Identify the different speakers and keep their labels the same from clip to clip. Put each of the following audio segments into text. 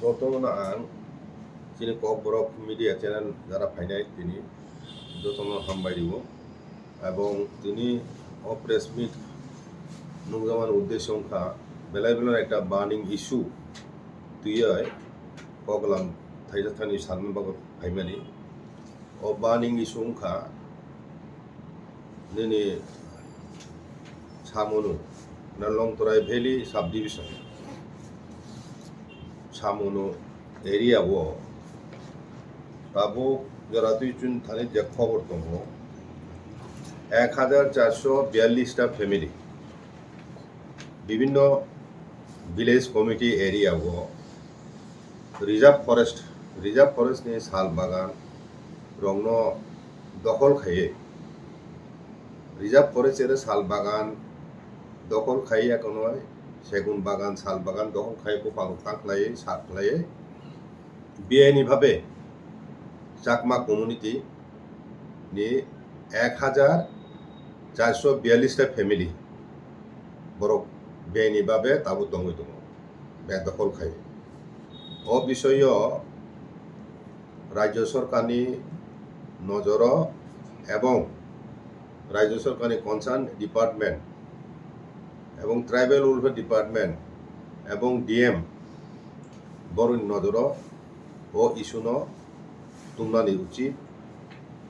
Speaker 1: বর্তমানে যিনি কক বরফ মিডিয়া চ্যানেল যারা ফাইনাই তিনি যতন হামবাই দিব এবং তিনি প্রেস মিট নুজামান উদ্দেশ্য সংখ্যা বেলায় বেলার একটা বার্নিং ইস্যু তুই কগলাম থাইজাথানি সালমান বাগত ফাইমানি বার্নিং ইস্যু সংখ্যা দিनै সাमनु लंतराय भैली सब डिविजन सामनु एरिया वो ताबो जरा तुई चुन थाने जे खबर दङ 1442টা फैमिली विभिन्न विलेज कमिटी एरिया वो रिजार्व फरेस्ट नि साल बागान रंगनो दखल खाये रिजार्व फरेस्ट साल बागान दखल खाई एखनो सेगुन बागान साल बागान दखल खाई बुफां थांख्लायै साख्लायै बेआईनि भावे चाकमा कमिउनिटी नि 1442টা फैमिली बरक बेआईनि भावे ताबो दङ बे दखल खाई विषय राज्य सरकारनि नजर एवं राज्य सरकारनि कन्सार्न डिपार्टमेंट एवं ट्राइबल वेलफेयर डिपार्टमेंट एवं डीएम बरनि नजर इस्यूनो तुमनानि उचित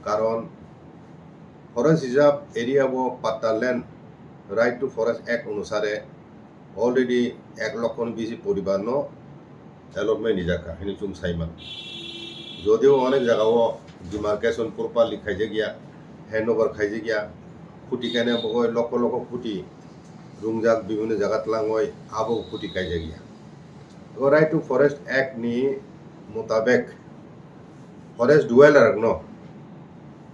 Speaker 1: कारण फरेस्ट रिजार्व एरिया वो पट्टा land right to forest act अनुसारे अलरेडी 1 लक्षनि बेसि परिबारनो एलटमेंट निजाखा हिनि तुम साइमान যদিও অনেক জায়গাও ডিমার্কেশন প্রপারলি খাইজে গিয়া হ্যান্ড ওভার খাইজে গিয়া খুঁটি কেনে বগয় লক্ষ লক্ষ খুঁটি রুংজাক বিভিন্ন জায়গাত লাঙয় আবো খুঁটি খাইজে গিয়া রাইট টু ফরেস্ট एक्ट नि मुताबिक फरेस्ट डुवेलर न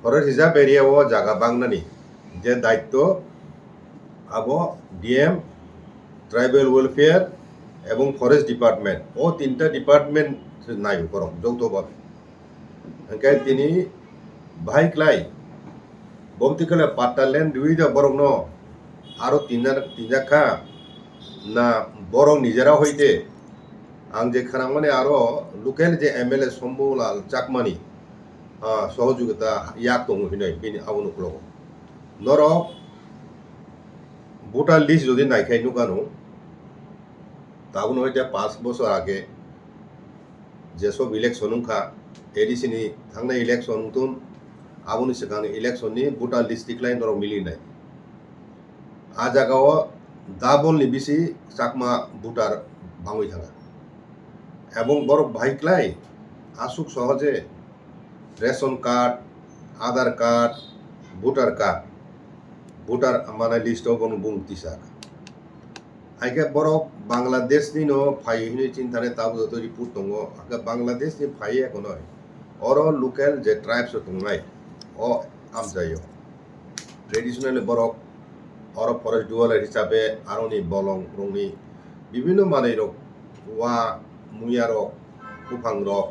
Speaker 1: फरेस्ट रिजार्व एरिया वो जागा बांगनानि जे दायित्व आबो डीएम ट्राइबल वेलफेयर एवं फरेस्ट डिपार्टमेंट तीनटा डिपार्टमेंट नायो करम যৌথভাবে ओंखाय তিনি भाइक्लाय बमतिकले पाट्टा लैंड दुइदा बरं न आरो तिनजाखा ना बरं निजेरा हইতে आं जे खाना माने आरो लोकेल जे एमएलए शम्भुलाल चाकमानि सहयोगिता याक दङ हिनै बेनि आउनुकल नर भोटार लिस्ट যদি নাইখাই নুকানো তাবুন হইতে 5 বছর আগে जेसब इलेक्शन उनखा एडिसिनि थांनाय इलेक्शन तुन आबुनि सिगां इलेक्शननि भोटार लिस्ट दिख्लाय नर मिलिनाय आ जागाव दाबलनि बिसि चाकमा भोटार बाङै थाङा एवं बरफ भाइक्लाय आसुक सहजे रेशन कार्ड आधार कार्ड भोटार माने लिस्टआव बन बुंतिसाक आइके बरफ बांग्लादेश नि नो फाइ हिनि चिन्ताने ताबो तो रिपोर्ट दङ आगे बांग्लादेश नि फाइ एखनो और लोकल जे ट्राइब्स दंनाय आमजायो ट्रेडिशनल बरफ और फरेस्ट डुवेलर हिसाबे आरोनि बलं रंनि विभिन्न माने रक वा मुया रक कुफां रक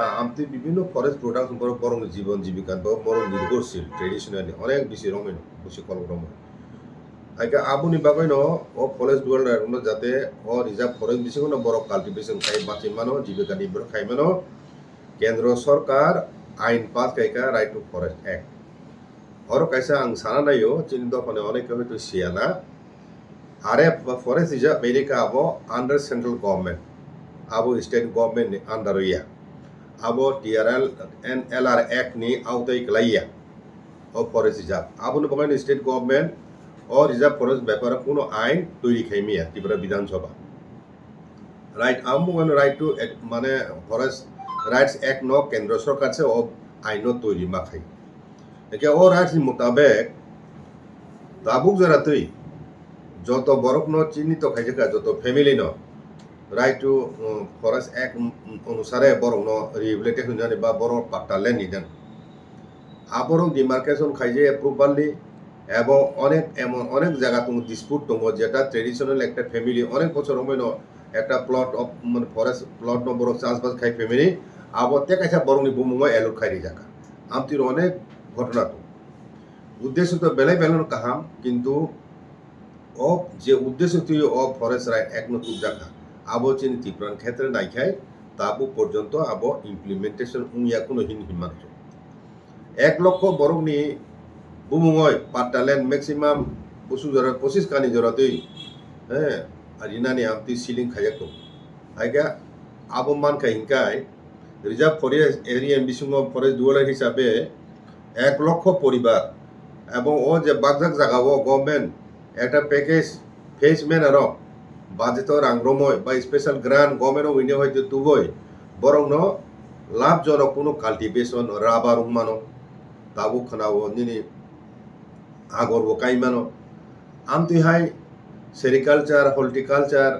Speaker 1: आमति विभिन्न फरेस्ट प्रोडक्ट बरं जीवन जीविका बरं निर्भरशील ट्रेडिशनली अनेक बिसि रंनि बुसि कल रंग आइके आबुनि बागैनो फरेस्ट डुवेलर जाते रिजार्व फरेस्ट बिसिङनो बरफ काल्टिवेशन खाइ बाचिमानो जीविकानि बर खाइमानो केंद्र सरकार आइन पास खाइका राइट टू फरेस्ट एक्ट और कैसा आं साना नायो चिनि दफाने अनेक हयतो सियाना आरे फरेस्ट रिजार्व एरिया आबो अंडर सेंट्रल गवर्नमेंट आबो स्टेट गवर्नमेंट नि अंडर या आबो टीआरएल एंड एलआर एक्ट नि आवताय गलाया फरेस्ट रिजार्व आबुनि बागैनो स्टेट गवर्नमेंट और रिजार्व फरेस्ट ব্যাপারে কোনো আইন তৈরি খাইমিয়া ত্রিপুরা বিধানসভা राइट आम राइट टू माने फरेस्ट राइट्स एक्ट न केंद्र सरकार से आइन तैरी माखाई एके राइट्स मुताबिक ताबुक जरा तै যত বরফ ন চিহ্নিত খাইজেকা যত फैमिली न राइट टू फरेस्ट एक्ट अनुसारे बरं न रिहेबिलिटेशन जाने बा बरं पाट्टा लैंड निदेन आबरं डिमार्केशन खाइजे प्रपारलि এবং অনেক জায়গা তুমি ডিসপুট দङ যেটা ট্রেডিশনাল একটা ফ্যামিলি অনেক বছর হইনো একটা প্লট অফ মানে ফরেস্ট প্লট নম্বর চাষবাস খাই ফ্যামিলি আবতে কাইসা বরংনি বুমুঙ্গ এলট খাইরি জায়গা আমতির অনেক ঘটনা তো উদ্দেশ্য তো বেলে বেলন কাহাম কিন্তু যে উদ্দেশ্য তুই ফরেস্ট রাইট এক নতুন জায়গা আবো চিনি ত্রিপুরার ক্ষেত্রে নাইখাই তাবো পর্যন্ত আবো ইমপ্লিমেন্টেশন উইয়া কোনো হিমান 1 লক্ষ বরংনি বুমুঙয় পাট্টালেন ম্যাক্সিমাম বসু জরা 25 কানি জরাতেই হ্যাঁ আর ইনানি আমতি সিলিং খাইয়াকো আইগা আবো মানকা হিংকাই রিজার্ভ ফরেস্ট এরিয়া বিসুঙ্গ ফরেস্ট দুয়ালার হিসাবে 1 লক্ষ পরিবার এবং ও যে বাগজাক জাগাবো গভর্নমেন্ট একটা প্যাকেজ ফেসমেন আর বাজেট রাংরময় বা স্পেশাল গ্রান্ট গভর্নমেন্ট উইনে হয়তো তুবই বরং লাভজনক কোনো কাল্টিভেশন রাবার উমানো তাবো খানাবো নিনি আগরবো কাইমানো আমতিহাই সেরিকালচার হর্টিকালচার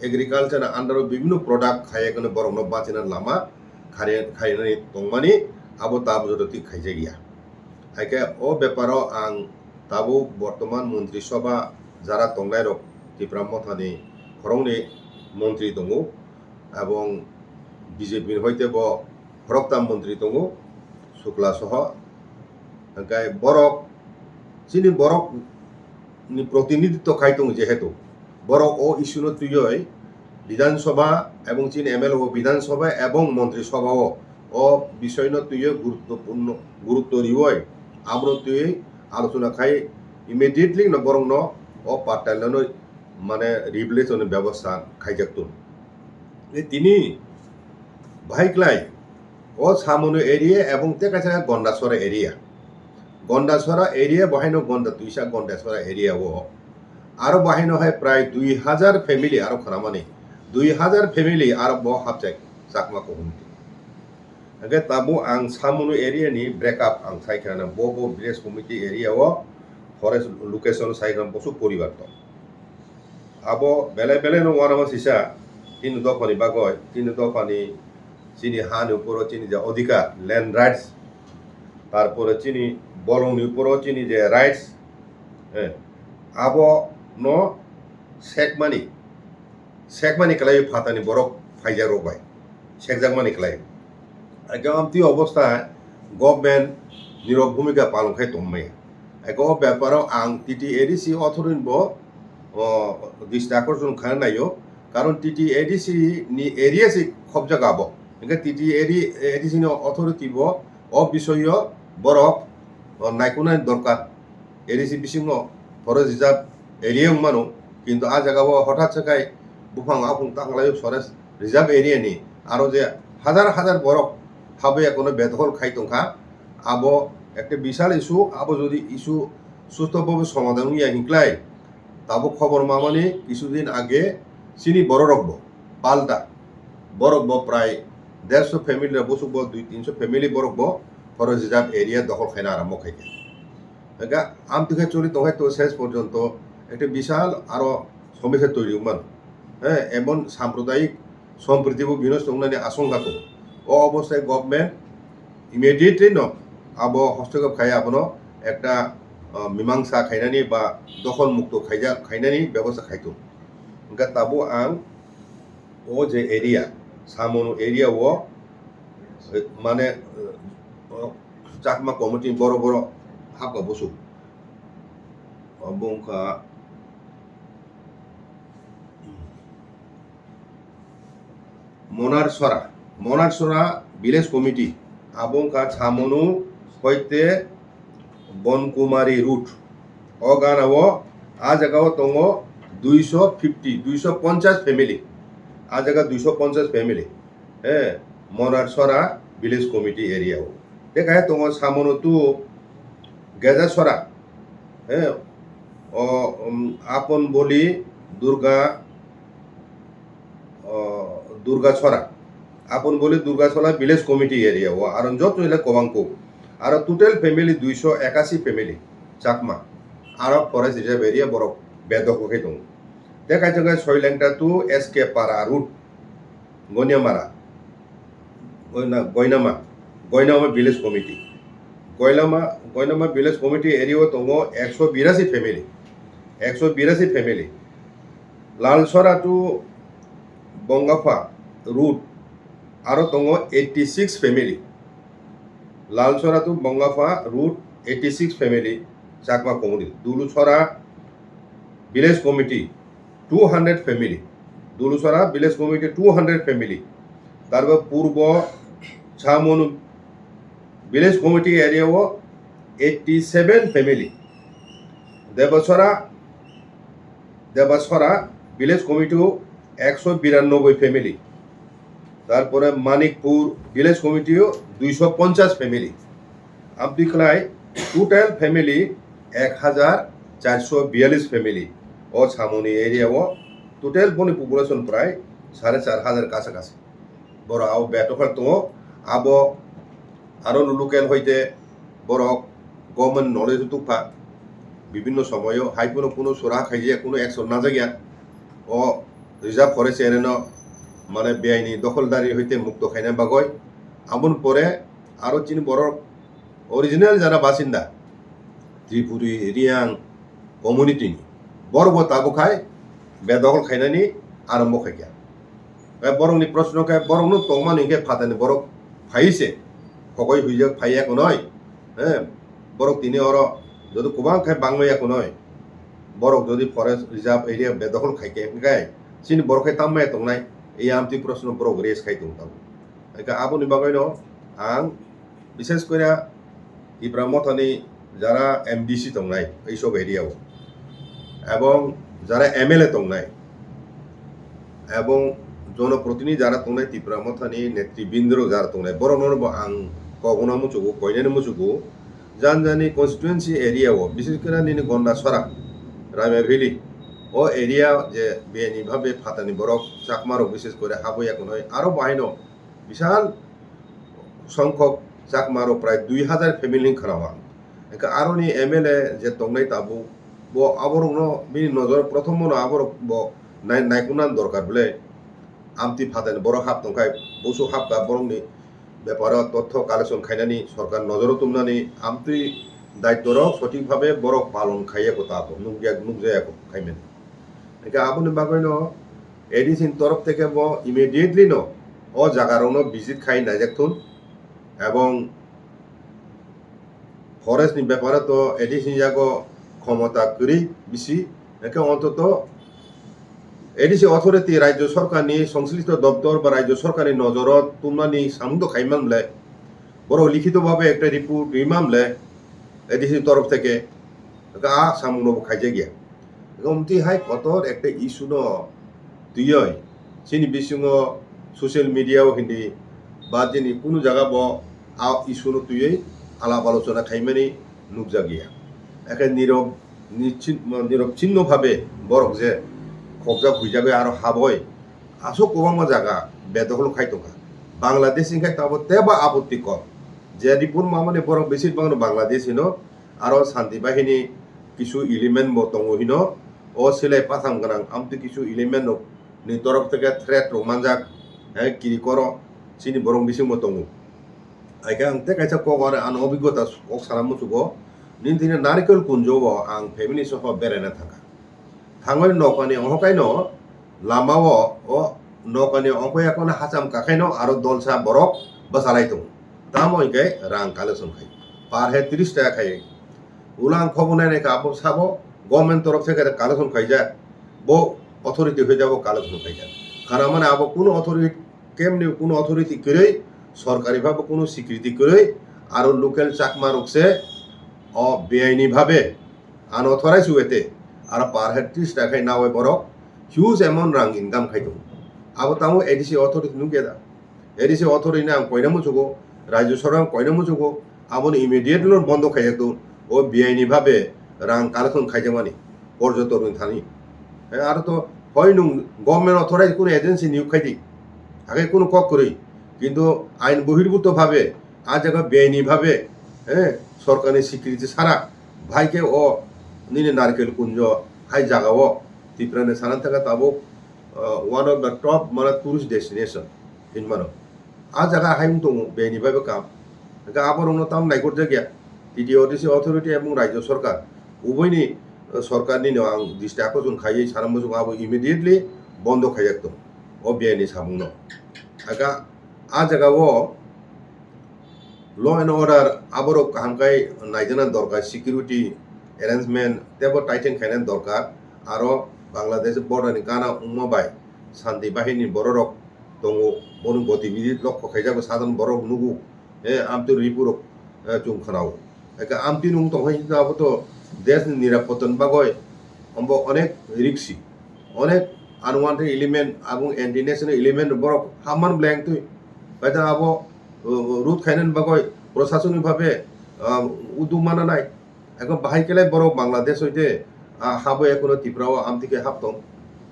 Speaker 1: এগ্রিকালচার আন্ডারও বিভিন্ন প্রোডাক্ট খাইয়ে কোনো বরং বাঁচিনার লামা খাইনানি তংমানি আবো তাবো যদি খাইজে গিয়া আইকে ও ব্যাপারও আং তাবো বর্তমান মন্ত্রিসভা যারা তংনাই রক ত্রিপুরা মথানি খরংনি মন্ত্রী দङ এবং বিজেপির হইতে ব হরকতাম মন্ত্রী দङ শুক্লা সহ গাই বরক চিনি বরক নি প্রতিনিধিত্ব খাইতং যেহেতু বরক ও ইস্যুনো তুই বিধানসভা এবং চীন এমএলএ বিধানসভা এবং মন্ত্রিসভাও ও বিষয় তুই গুরুত্বপূর্ণ গুরুত্ব রিওয় আমরা তুই আলোচনা খাই ইমিডিয়েটলি বরং ও পাটাইলানো মানে রিপ্লেসনের ব্যবস্থা খাইজাকতুন তিনি ভাইক্লাই ও সামনো এরিয়া এবং তেকাছা গন্ডাছড়া এরিয়া বাহাইনো গন্ডা তুইসা গন্ডাছড়া এরিয়া ও আরো বাহাইনো হয় প্রায় 2000 ফ্যামিলি আরো খানামানি 2000 ফ্যামিলি আরো ব হাবজাই চাকমা কহুমতি আগে তাবো আং সামনো এরিয়া নি ব্রেকআপ আং সাইখানা বো ভিলেজ কমিটি এরিয়া ও ফরেস্ট লোকেশন সাইখান বসু পরিবার তো আবো বেলে বেলে নো ওয়ানামা সিসা তিন দফানি বাগয় তিন দফানি চিনি হান উপর চিনি যে অধিকার ল্যান্ড রাইটস তারপরে চিনি বলংনি উপর চিনি যে রাইটস হ্যাঁ আবো ন শেখমানি খেলাই ফাতানি বরফ ফাইজা রোবাই শেখজাকমানি খেলাই একদমতি অবস্থায় গভর্নমেন্ট নিরব ভূমিকা পালন খাই তম্মাই এক ব্যাপারও আং টিটি এডিসি অথরিন ব দৃষ্টি আকর্ষণ খান নাইও কারণ টিটি এডিসি নি এরিয়াসি খব জাগাব ఇంకా টিটি এডিসি নি অথরিটি ব ও বিষয় বরফ নাইকুনাই দরকার এডিসি বিসিং ফরেস্ট রিজার্ভ এরিয়া মানো কিন্তু আ জায়গা হঠাৎ সেখাই বুফাং আফুং তাংলাই ফরেস্ট রিজার্ভ এরিয়া নি আরো যে হাজার হাজার বরফ হাবে কোনো বেদখল খাইতংখা আবো একটা বিশাল ইস্যু আবো যদি ইস্যু সুস্থভাবে সমাধান ইয়া হিংক্লাই তাবো খবর মামানি কিছুদিন আগে চিনি বড় রকব পাল্টা বরকব প্রায় 150 ফ্যামিলি বসুব 200-300 ফ্যামিলি বরকব ফরেস্ট রিজার্ভ এরিয়া দখল খাইনা আরম্ভ খাইকে এগা আমতিকে চলি তহে তো শেষ পর্যন্ত একটা বিশাল আরো সমস্যা তৈরি মান হ্যাঁ এমন সাম্প্রদায়িক সম্প্রীতিবু বিনষ্ট হওয়ার আশঙ্কা তো ও অবস্থায় গভর্নমেন্ট ইমিডিয়েটলি আবো হস্তক্ষেপ খাই আবনো একটা মীমাংসা খাইনানি বা দখল মুক্ত খাইনানি ব্যবস্থা খাইতো ఇంకా তাবো আং ও যে এরিয়া সামনো এরিয়া ও মানে চাকমা কমিটি বড় বড় হাবকা বসু বংখা মনারসরা ভিলেজ কমিটি আবংখা সামনো হইতে বনকুমারী রুট ও গানাও আ জায়গাও দङ 250 ফ্যামিলি আ জায়গা 250 ফ্যামিলি হ্যাঁ মনারসরা ভিলেজ কমিটি এরিয়াও দেখায় দङ সামনো তু গেজাছড়া হ্যাঁ ও আপন বলি দুর্গাছড়া আপন বলি দুর্গাছড়া ভিলেজ কমিটি এরিয়া ও আর যত হইলে কবাংকো আর টোটাল ফ্যামিলি 281 ফ্যামিলি চাকমা আর ফরেস্ট রিজার্ভ এরিয়া বড় বেদখল দङ দেখায় জায়গায় সইলেংটা তু এসকে পারা রুট গয়নামা ভিলেজ কমিটি গয়নামা ভিলেজ কমিটি এরিয়া দङ 182 ফ্যামিলি লালসরা টু বঙ্গাফা রুট আরো দङ 86 ফ্যামিলি লালসরা টু বঙ্গাফা route 86 family Chakma committee Duluchhara village committee 200 family দুলুসরা ভিলেজ কমিটি 200 ফ্যামিলি তারপর পূর্ব ছামনু ভিলেজ কমিটি এরিয়াও 87 ফ্যামিলি দেবাসরা ভিলেজ কমিটিও 192 ফ্যামিলি তারপরে মানিকপুর ভিলেজ কমিটিও 250 ফ্যামিলি আমদিখলাই টোটাল ফ্যামিলি 1442 ফ্যামিলি ও ছামনি এরিয়াও টোটাল বনি পপুলেশন প্রায় 4500 কাছাকাছি বড় আও বেটফার তো আবো আরো লোকেল হইতে বড় গভর্নমেন্ট নলেজ তুফা বিভিন্ন সময়ও হাইপুনো কোনো সোরা খাইজিয়া কোনো অ্যাকশন না জায়গা ও রিজার্ভ ফরেস্ট এরেন মানে বেআইনি দখলদারি হইতে মুক্ত খাইনা বাগয় আমন পরে আরো চিন বড় অরিজিনাল যারা বাসিন্দা ত্রিপুরি রিয়াং কমিউনিটি বড় তাবো খায় বেদখল খাইনানি আরম্ভ খাইয়া বরংনি প্রশ্ন খায় বরং তমানিকে ফাতানি বরং ফাইছে সকল হুইজা ফাইয়াকো নয় হ্যাঁ বরং তিনি অর যদি গোবাং খাই বাংলাইয়াকো নয় বরং যদি ফরেস্ট রিজার্ভ এরিয়া বেদখল খাইকে গায় চিনি বড় খাই তামায় তংনাই এই আমতি প্রশ্ন বড় রেস খাই তংতাবো আবনি বাগাইন আং বিশেষ করে ইব্রাহ্মথানি যারা এমডিসি তংনাই এইসব এরিয়াও এবং যারা এমএলএ তংনাই এবং জনপ্রতিনিধি যারা তংনাই ত্রিপুরামথানি নেতৃবৃন্দ যারা তংনাই বড় নরব আং কগনা মুচুগো কইনানি মুচুগো জানজানি কনস্টিটুয়েন্সি এরিয়াও বিশেষ করে নিনি গন্ডা সরা রাইমা ভ্যালি ও এরিয়া যে বেআইনিভাবে ফাতানি বরফ চাকমারক বিশেষ করে হাবইয়াকো নয় আরও বাহিনো বিশাল সংখ্যক চাকমারো প্রায় 2000 ফ্যামিলি খারাপ আরো নি এমএলএ যে তংনাই তাবু বো আবর বিনি নজর প্রথম মনো আবর ব নাইকুনান দরকার বলে আমতি ফাতানি বড় হাব তংখাই বসু হাবকা বরংনি ব্যাপার তথ্য কালেকশন খাইনানি সরকার নজরও তুমনানি আমতি দায়িত্বর সঠিকভাবে বড় পালন খাইয়ে কথা নুকজায়াকো খাইমেন আপনি বাগৈন এডিসিন তরফ থেকে ব ইমিডিয়েটলি ন ও জাগারও ভিজিট খাই নাইজাকথুন এবং ফরেস্টনি ব্যাপারে তো এডিসিন জাগো ক্ষমতা করি বেশি একে অন্তত এডিসি অথরিটি রাজ্য সরকারনি সংশ্লিষ্ট দপ্তর বা রাজ্য সরকারি নজরত তুমনানি সামুদ খাইমামলে বড় লিখিতভাবে একটা রিপোর্ট ইমামলে এডিসি তরফ থেকে সামুদ খাইজে গিয়া গমতি হাই কতর একটা ইস্যু ন তুই চিনি বিসুঙ সোশ্যাল মিডিয়াও হিন্দি বা যিনি কোনো জায়গা ব ইস্যু ন তুই আলাপ আলোচনা খাইমানি নুকজা গিয়া একে নিরবচ্ছিন্নভাবে বরক যে কবজা ভুইজাবে আর হাবয় আসো কোবামা জায়গা বেদখল খাইতোকা বাংলাদেশ খাই তাবো তেবা আপত্তি কর যে রিপোর্ট মানে বরক বেশিরভাগ বাংলাদেশ হিনো আর শান্তি বাহিনী কিছু ইলিমেন্ট মতঙ্গহীন ও সিলাই পাথাম গানাং আমতি কিছু ইলিমেন্ট নি তরফ থেকে থ্রেট রোমানজাক হ্যাঁ কিরি কর চিনি বরং বেশি মতঙ্গ আইকা আংতে কাইছা কক আর আন অভিজ্ঞতা কক সারা মুসুগো নিন দিনে নারিকেল কুঞ্জব আং ফ্যামিলি সহ বেড়াইনা থাকা থাঙ্গনি নকানি অহকাইন লামাও ও নকানি অঙ্কয়াকন হাচাম কাকাইন আরো দলসা বরক বাসালাই দं দাম ওইকাই রাং কালেকশন খাই পার হে 30 টাকা খাই উলাং খবনাই নাকি আবো সাবো গভর্নমেন্ট তরফ থেকে কালেকশন খাই যায় বো অথরিটি হয়ে যাব কালেকশন খাই যায় কারণ মানে আবো কোনো অথরিটি কেমনি কোনো অথরিটি করে সরকারিভাবে কোনো স্বীকৃতি করে আর লোকাল চাকমা রকছে অ বেআইনিভাবে আনঅথরাইজ ওয়েতে আর পার হেড 30 টাকায় না হয় বড় হিউজ অ্যামাউন্ট রাং ইনকাম খাইতো আবো তামো এডিসি অথরিটি নুগেদা এডিসি অথরিটি না কয়না মুচুগো রাজ্য সরকার কয়না মুচুগো আবন ইমিডিয়েট বন্ধ খাই যেত ও বেআইনিভাবে রাং কালেকশন খাইছে মানে পর্যটন থানি আর তো হয় নুন গভর্নমেন্ট অথরাইজ কোনো এজেন্সি নিয়োগ খাইতি আগে কোনো কক করেই কিন্তু আইন বহির্ভূতভাবে আর জায়গা বেআইনিভাবে হ্যাঁ সরকারি স্বীকৃতি ছাড়া ভাইকে ও নিনে নারকেল কুঞ্জ হাই জাগাও ত্রিপুরানে সানান থাকা তাবো ওয়ান অফ দ্য টপ মানে টুরিস্ট ডেস্টিনেশন হিনমানো আর জায়গা হাইম দं বেআইনিভাবে কাম আবার অন্য তাম নাইকর জায়গা টিডিওডিসি অথরিটি এবং রাজ্য সরকার উভয়নি সরকারনি আं দৃষ্টি আকর্ষণ খাইয়ে সারাম বসুক আবো ইমিডিয়েটলি বন্ধ খাইয়াক ও বেআইনি সামুন আগা আ জায়গাও ল এন্ড অর্ডার আবারও হামকাই নাইজানা দরকার সিকিউরিটি অ্যারেঞ্জমেন্ট তেবো টাইটেন খাইনান দরকার আরো বাংলাদেশ বর্ডারনি গানা উম্মাবাই শান্তি বাহিনী বড়রক দङ বন গতিবিধি লক্ষ্য খাইজাবো সাধারণ বড় নুগু আমতু রিপুরক চুং খানাও একা আমতি নুং তংহাই যাবো তো দেশ নিরাপত্তান বাগয় অম্ব অনেক রিক্সি অনেক আনওয়ান্টেড এলিমেন্ট এবং এন্টি ন্যাশনাল এলিমেন্ট বড় হামান ব্ল্যাঙ্ক তুই কাজা আবো রুট খাইনান বাগয় প্রশাসনিকভাবে উদ্যোগ মানা নাই এখন বাহাই কেলাই বড় বাংলাদেশ হইতে হাবো এখনো ত্রিপুরাও আমতিকে হাবতং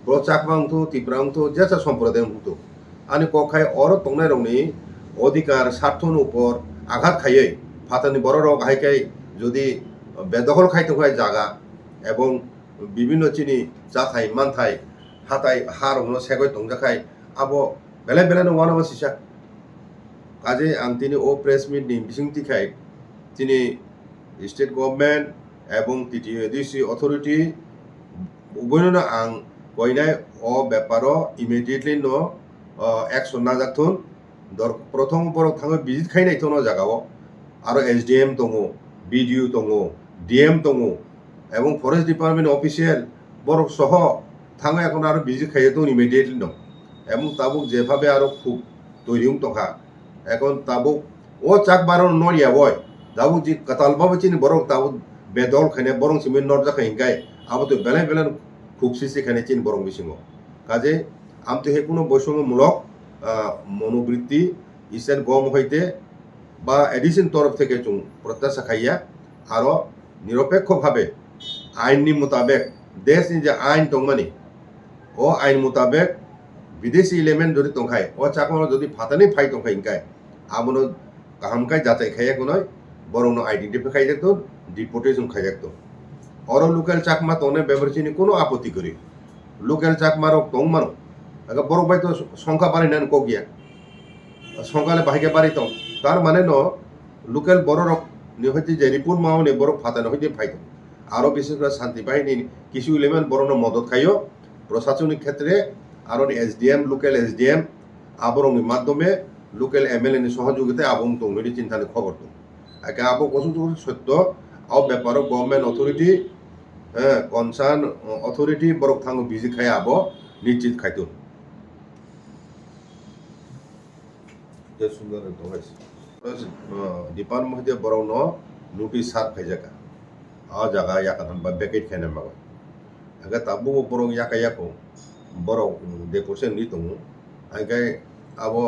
Speaker 1: বড় চাকমাংথু ত্রিপুরাংথু যেসা সম্প্রদায় হুতো আনি কখাই অর তংনাই রংনি অধিকার স্বার্থন উপর আঘাত খাইয়ে ফাতানি বড় রক হাইকাই যদি বেদখল খাইতে হয় জায়গা এবং বিভিন্ন চিনি জাথাই মানথাই হাতাই হার হনো সেগই তংজাখাই আবো বেলে বেলানো ওয়ানামা সিসা কাজে আং তিনি ও প্রেস মিট নি বিসিংতি খাই তিনি স্টেট গভর্নমেন্ট এবং টিটিডিসি অথরিটি উভয়নো আং কইনাই ও ব্যাপার ইমিডিয়েটলি ন অ্যাকশন না যাতুন প্রথম বড় থাঙ্গে ভিজিট খাইনাই তো জায়গাও আরো এসডিএম দङ বিডিও দङ ডিএম দङ এবং ফরেস্ট ডিপার্টমেন্ট অফিসিয়াল বড় সহ থাঙ্গে এখন আরো ভিজিট খাইয়ে তো ইমিডিয়েটলি ন এবং তাবুক যেভাবে আরো খুব তৈরি তখা এখন তাবুক ও চাক বারো নরিয়া বয় তাবুক যে কাতালবাবু চিনি বরং তাবুক বেদল খাইনে বরং সিমেন্ট নরজা খাইনকাই আবো তো বেলায় বেলান খুব সিসি খাইনে চিনি বরং বিসিङ কাজে আমতো হে কোনো বৈষম্যমূলক মনোবৃত্তি ইসেন গম হইতে বা এডিসিন তরফ থেকে চুং প্রত্যাশা খাইয়া আরো নিরপেক্ষভাবে আইননি মোতাবেক দেশনি যে আইন দংমানি ও আইন মোতাবেক বিদেশি এলিমেন্ট যদি তংখাই ও চাকমানো যদি ফাতানি ফাই তংখাই ইনকাই আমনো কাহামকাই যাচাই খাইয়া কোনো বরং আইডেন্টিফাই খাই দেখতো ডিপোর্টেশন খাই দেখতো অর লোকাল চাকমা তনে ব্যবহারচিনি কোনো আপত্তি করি লোকাল চাকমারক তংমানো আগে বড় ভাই তো সংখ্যা বাড়ি নেন কগিয়া সংখ্যালে বাহিকে বাড়ি তং তার মানে ন লোকাল বড় রক হইতে যে রিপোর্ট মাও নে বড় ফাতানো হইতে ফাইতো আরো বিশেষ করে শান্তি বাহিনী কিছু এলিমেন্ট বড় মদত খাইও প্রশাসনিক ক্ষেত্রে আরো এসডিএম লোকাল এসডিএম আবরংনি মাধ্যমে লোকাল এমএলএ নি সহযোগিতায় আবং তং নদী চিন্তানে খবর তো একে আবো কসু সত্য আও ব্যাপার গভর্নমেন্ট অথরিটি কনসার্ন অথরিটি বড় থাঙ্গ ভিজিট খাই আবো নিশ্চিত খাইতো সুন্দর ডিপার্টমেন্ট হইতে বড় ন নোটিস সার খাইজাকা আ জায়গা ইয়াকান বা বেকেট খাইনে মাগো আগে তাবু বড় ইয়াকা ইয়াকো বড় ডেপুটেশন নি দङ আগে আবো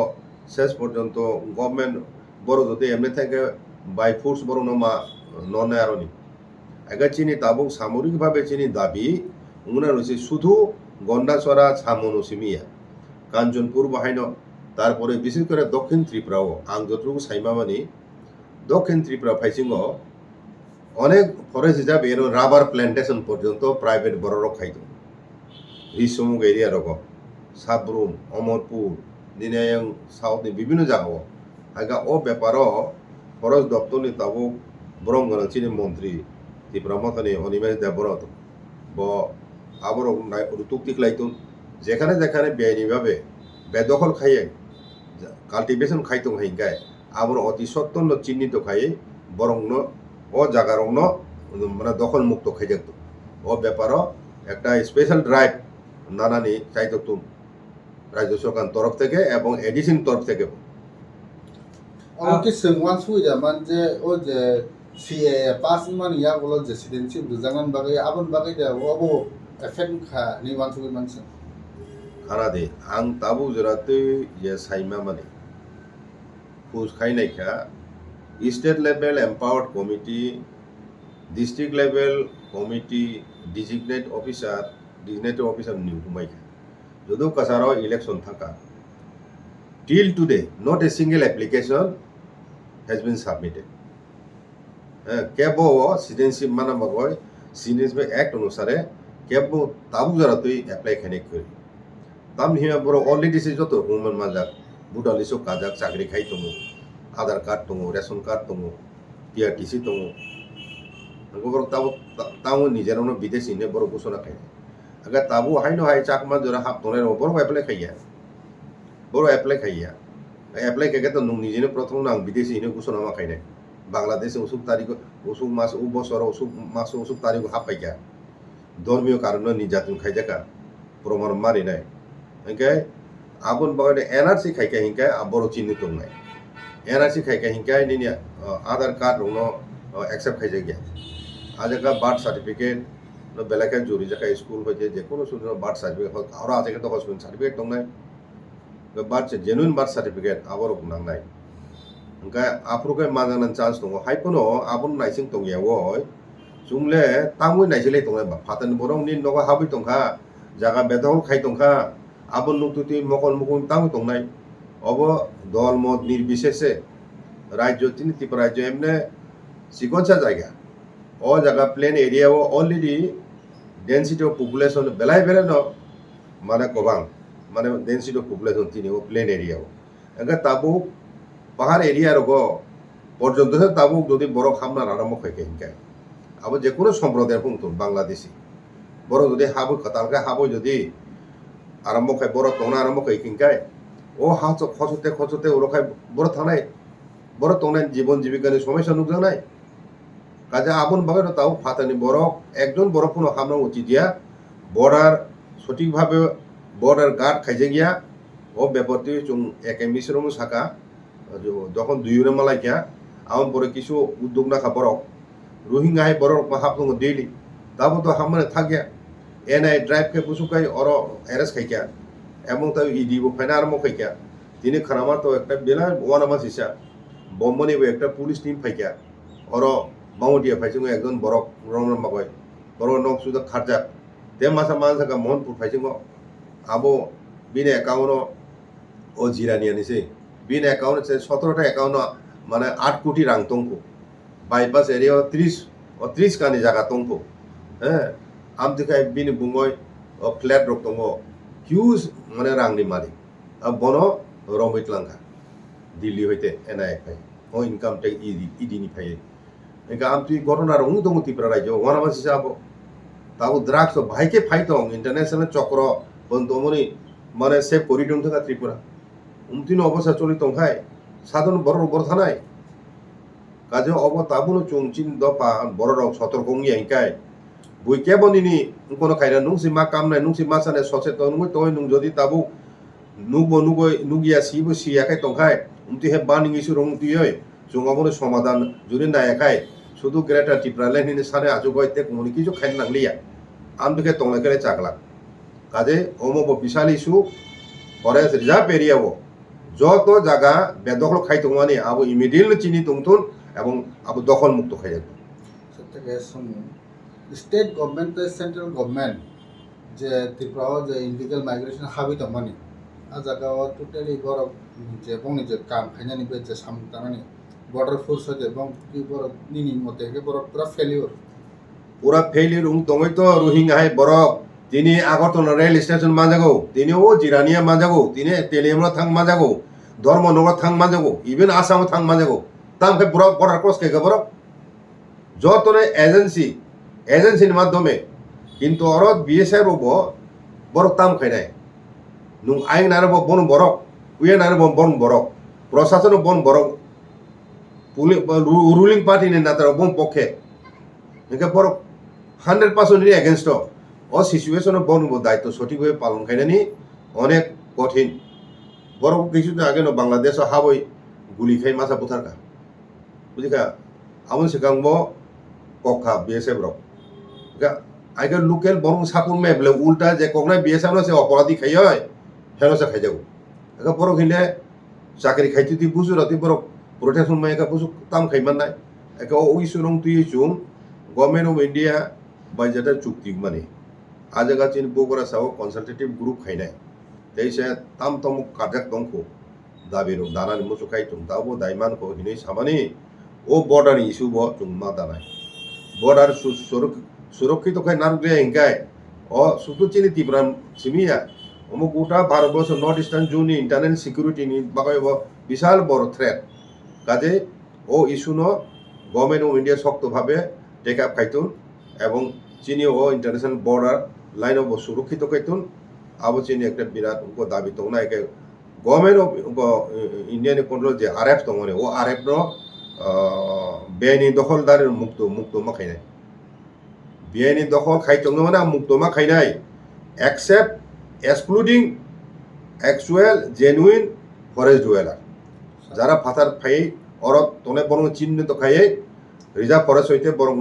Speaker 1: শেষ পর্যন্ত গভর্নমেন্ট বড় যদি এমনি থাকে বাই ফোর্স বড় নমা ননে আরনি আগে চিনি তাবু সামরিকভাবে চিনি দাবি উনা রয়েছে শুধু গন্ডাছড়া ছামনুসিমিয়া কাঞ্চনপুর বাহাইন তারপরে বিশেষ করে দক্ষিণ ত্রিপুরাও আং যতটুকু সাইমামানি দক্ষিণ ত্রিপুরা ফাইসিং অনেক ফরেস্ট রিজার্ভ এর রাবার প্ল্যান্টেশন পর্যন্ত প্রাইভেট বড় খাইতো রিসমুগ এরিয়া রকম সাবরুম অমরপুর দিনায়ং সাউথ বিভিন্ন জায়গা আগা ও ব্যাপার ফরেস্ট দপ্তর তাবো বরং চিনি মন্ত্রী ত্রিপুরা মতনি অনিমেষ দেবরত ব আবর তুক্তি খাইতো যেখানে যেখানে বেআইনিভাবে বেদখল খাইয়ে কাল্টিভেশন খাইতো হাইগায় আবার অতি সত্তন্ন চিহ্নিত খাইয়ে বরং ও জায়গার মানে দখল মুক্ত খাই যেত ও ব্যাপারও একটা স্পেশাল ড্রাইভ নানানি চাইতো তুম রাজ্য সরকার তরফ থেকে এবং এডিসিন তরফ থেকে
Speaker 2: কি সোংওয়ান সুইজামান যে ও যে সিএ পাস মান ইয়া বলো যে সিটিজেনশিপ দুজাঙ্গান বাগে আবন বাগে দে ওবো এফেক্ট খা নিওয়ান সুই মানছে
Speaker 1: খানা দে আং তাবু জরাতে যে সাইমা মানে ফুস খাইনাইখা state level empowered committee district level committee designated officer নিউ হুমাইখা যদিও কাছারও ইলেকশন থাকা till today not a single application has been submitted কেবো সিটিজেনশিপ মানা বাগয় সিটিজেনশিপ অ্যাক্ট অনুসারে কেবো তাবু জরাতই এপ্লাই খাইনে করি তাম হিয়া বড় অলরেডি সে যত হুমান মাজাক বুডালিসো কাজাক চাকরি খাই দङ আধার কার্ড দङ রেশন কার্ড দङ টিআরটিসি দङ গোবর তাবো তাও নিজেরানো বিদেশিনে বড় ঘোষণা খাই আগে তাবু হাইনো হাই চাকমা জরা হাপ তনের বড় এপ্লাই খাইয়া বড় এপ্লাই খাইয়া এপ্লাই খেকে তো নিজেনে প্রথম নাম বিদেশি হিনে ঘোষণা মা খাইনে বাংলাদেশে অসুখ তারিখ অসুখ মাস ও বছর অসুখ মাস অসুখ তারিখ হাপ পাইকা ধর্মীয় কারণে নির্যাতন খাইজাকা প্রমাণ মারি নাই Hingkai abon bagai NRC khai hingkai aboro chini tongnai. NRC khai hingkai nini Aadhaar card rongno accept khai jagya. Ajaga birth certificate no belaka juri jaka school hoje je kono suno birth certificate hok aro ajaga to hospital certificate tongnai. Birth genuine birth certificate aboro nangnai. Hingkai aprukai majanan chance tongo haipono abon naising tongyawo jumle tamui naisile tongnai ba phatan borong nin noga habi tongkha jaga bedol khai tongkha abon nuktuti mokol mukun tamu tongnai obo dol mot nirbishese রাজ্য তিনি ত্রিপুরা রাজ্য এমনি সিকোয়েন্সা জায়গা ও জায়গা plain area ও already density of population বেলায় বেলে ন মানে গোবাং মানে ডেন্সিটি অফ পপুলেশন তিনি ও প্লেন এরিয়া ও এঙ্কা তাবুক পাহাড় এরিয়া রগ পর্যন্ত তাবুক যদি বড় খামনার আরম্ভ হয়ে হিংকায় আবার যে কোনো সম্প্রদায়ের পুংতুন বাংলাদেশি বড় যদি হাবো কাতালকা হাবো যদি আরম্ভ খায় বড় টনা আরম্ভ খায় হিংকায় ও হাত খসতে খসতে ওরখায় বড় থানায় বড় টনায় জীবন জীবিকার সমস্যা নুক জানায় কাজে আবন বাগান তাও ফাতানি বড় একজন বড় কোনো হামনা উচিত দিয়া বর্ডার সঠিকভাবে বর্ডার গার্ড খাইজে গিয়া ও ব্যাপারটি চুং একে মিশ্রম শাখা যখন দুইরে মালাই গিয়া আমন পরে কিছু উদ্যোগ না খাবরক রোহিঙ্গা হাই বড় হাফ দङ ডেইলি তাবো তো হামনে থাকিয়া এনআই ড্রাইভ কে পুসুকাই অর এরেস খাইকা এবং তাই ইডি বো ফাইনার মো খাইকা তিনি খারামা তো একটা বেলা ওয়ান মাস হিসা বম্বনি একটা পুলিশ টিম ফাইকা অর মাউডিয়া ফাইসিং একজন বড় রং মাগয় বড় নক সুদা খারজাক তে মাসা মানসাকা মোহনপুর ফাইসিং আবো বিনে অ্যাকাউন্ট ও জিরানিয়া নিছে বিন অ্যাকাউন্ট 17টা অ্যাকাউন্ট মানে 8 কোটি রাং তংকো বাইপাস এরিয়া 30 কানি জায়গা তংকো হ্যাঁ আমদিকাই বিন বুঙ্গয় ফ্ল্যাট রক দङ হিউজ মানে রাংনি মালিক বন রমিত লাঙ্কা দিল্লি হইতে এনআই ফাই ও ইনকাম ট্যাক্স ইডি নি ফাই একা আমতি ঘটনা রং দङ ত্রিপুরা রাজ্য ওয়ানা মাসি যাবো তাও দ্রাক্স ভাইকে ফাই দং ইন্টারন্যাশনাল চক্র বন্ধমনি মানে সেভ করি দং থাকা ত্রিপুরা উমতিন অবস্থা চলি দংখাই সাধারণ বড় বড় থানায় কাজে অব তাবুনো চংচিন দপা বড় রক সতর্ক হিংকাই বইকে বনিনি কোনো খাইনা নুংসি মা কামনাই নুংসি মা সানে সচেতন নুই তই নুং যদি তাবু নুগো নুগই নুগিয়া সিবো সিয়াখাই দংখাই উমতি হে বানিং ইস্যু রং তুই জঙ্গবনো সমাধান যদি নায়াখাই শুধু গ্রেটার ত্রিপুরা লেনিনি সানে আজুগইতে কোনো কিছু খাইন নাংলিয়া আমদিকে তংলাইকে চাকলা কাজে অমব বিশাল ইস্যু ফরেস্ট রিজার্ভ এরিয়াও যত জায়গা বেদখল খাই দংমানি আবো ইমিডিয়েটলি চিনি দংতুন এবং আবো দখল মুক্ত খাই যেত
Speaker 2: সেটাকে স্টেট গভর্নমেন্ট সেন্ট্রাল গভর্নমেন্ট যে ত্রিপুরা যে ইলিগাল মাইগ্রেশন হাবি দংমানি আ জায়গাও টোটালি বড় যে বংনি যে কাম খাইনানি বে যে সামতানানি বর্ডার ফোর্স হতে এবং কি বড় নিনি মতে বড় পুরা ফেলিওর
Speaker 1: উং দঙই তো রোহিঙ্গা হাই বরফ তিনি আগরতলা রেল স্টেশন মাজাগো তিনি ও জিরানিয়া মাজাগো তিনি তেলিয়ামরা থাং মাজাগো ধর্মনগর থাং মাজাগো ইভেন আসাম থাং মাজাগো তামকে বরফ বর্ডার ক্রস কে বরফ যতনে এজেন্সির মাধ্যমে কিন্তু অরত বিএসএফ রব বরফ তাম খাইনাই নুং আইন নারে বন বরফ উয়ে নারে বন বরফ প্রশাসন বন বরফ রুলিং পার্টি না তার বন পক্ষে একে বরফ 100% এগেনস্ট ও সিচুয়েশন বন দায়িত্ব সঠিকভাবে পালন খাইনানি অনেক কঠিন বরফ কিছুদিন আগে বাংলাদেশ হাবই গুলি খাই মাছা বুথারকা বুঝিকা আমন সিকাংব কখা বিএসএফ রক আগে লোকেল বরং সাপুন মেবলে উল্টা যে কখনাই বিএসএফ সে অপরাধী খাই হয় হেনসে খাই যাবো একা বরফ হিলে চাকরি খাইতে তুই বুঝু রাতি বরফ প্রোটেকশন মাই একা বুঝু তাম খাইমান নাই একা ওই সুরং তুই চুং গভর্নমেন্ট অফ ইন্ডিয়া বাজেটের চুক্তি মানে আজাগা চিন বগুড়া সাও কনসালটেটিভ গ্রুপ খাইনাই তেইসে তাম তম কাজাক দংখো দাবি রং দানানি মুসু খাই তুং দাবো দাইমান খো হিनै সামানি ও বর্ডার ইস্যু ব তুং মা দানাই বর্ডার সুরক্ষিত খাই নারুগে হিংকাই ও শুধু চিনি ত্রিপুরা সিমিয়া অমুক গোটা ভারতবর্ষ নর্থ ইস্টার্ন জোননি ইন্টারনাল সিকিউরিটি নি বাকাই বিশাল বড় থ্রেট কাজে ও ইস্যু ন গভর্নমেন্ট অফ ইন্ডিয়া শক্তভাবে টেক আপ খাইতুন এবং চিনি ও ইন্টারন্যাশনাল বর্ডার লাইন অফ সুরক্ষিত খাইতুন আবো চিনি একটা বিরাট দাবি দং না একে গভর্নমেন্ট অফ ইন্ডিয়ান কন্ট্রোল যে আরএফ দং ও আরএফ ন বেআইনি দখলদার মুক্ত মা খাইনাই বেআইনি দখল খাই দং মানে মুক্ত মা খাইনাই except excluding actual genuine forest dweller যারা ফাতার ফাই অরত তনে বরং চিহ্নিত খাইয়ে রিজার্ভ ফরেস্ট হইতে বরং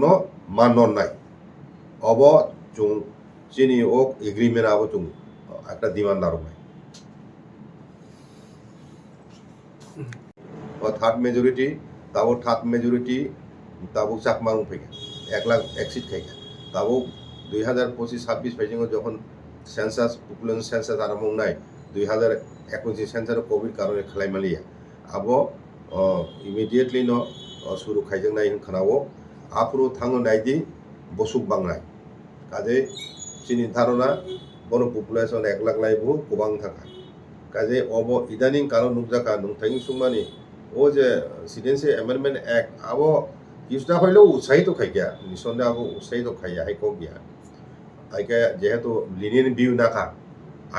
Speaker 1: মান নাই অব চুং চিনি ও এগ্রিমেন্ট আবো চুং একটা ডিমান্ড আরো নাই ও থার্ড মেজরিটি তাবো থার্ড মেজরিটি তাবো চাকমাং ফেকে 1 লাখ 1 সিট খাইকা তাবো 2025-26 ফাইজিং যখন সেন্সাস পপুলেশন সেন্সাস আরম্ভ নাই 2021 সেন্সাস কোভিড কারণে খালাইমালিয়া আবো ইমিডিয়েটলি শুরু খাইजों नाय खानावो आप्रो थाङो नायदि बसुक बांनाय काजे चिनि धारणा बन पपुलेशन 1 लाख लाइबो गोबां थाखा काजे अब इदानिं कारण नुजाका नोंथांनि सुमानि ओ जे सिडेन्सि एमेन्डमेन्ट एक्ट आबो किसदा हइलो उत्साहित खाइया निसन्देह आबो उत्साहित खाइया हाइको गया आइके जेहेतु लिनियन बिउ नाका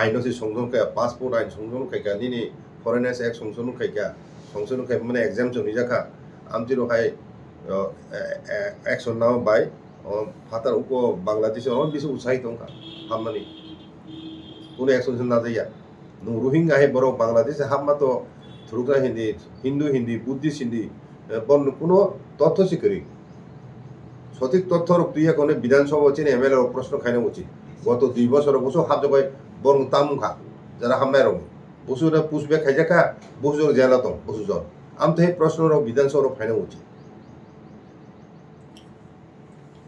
Speaker 1: आइनसे संशोधन खाया पासपोर्ट आइन संशोधन खाइया निनि फरेनार्स एक्ट संशोधन खाइया संशोधन खाइ माने एग्जाम्पशन निजाका आमतिरो हाय एक्शन नाउ बाय फातार उको बांग्लादेश और बिसु उत्साहित होंका हामनानि কোনো एक्शन ना जाया नु रोहिंग्या है बरो बांग्लादेश हाममा तो थुरुका हिंदी हिंदू हिंदी बुद्धिस्ट हिंदी बन কোনো তথ্য শিকারি সঠিক তথ্যর তুই এখন বিধানসভা হচ্ছে এমএলএ প্রশ্ন খাইনে উচিত গত 2 বছর বসো হাত জবাই বরং তামুখা যারা হামনায় রঙ বসুরা পুষবে খাইজাকা বসুর জেলাতম বসুজর আমি তো এই প্রশ্নর বিধানসভা ফাইনে উচিত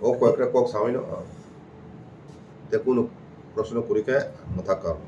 Speaker 1: ও কয়েকটা কক সামান্য তে কোনো প্রশ্ন পরীক্ষায় মাথা কারণ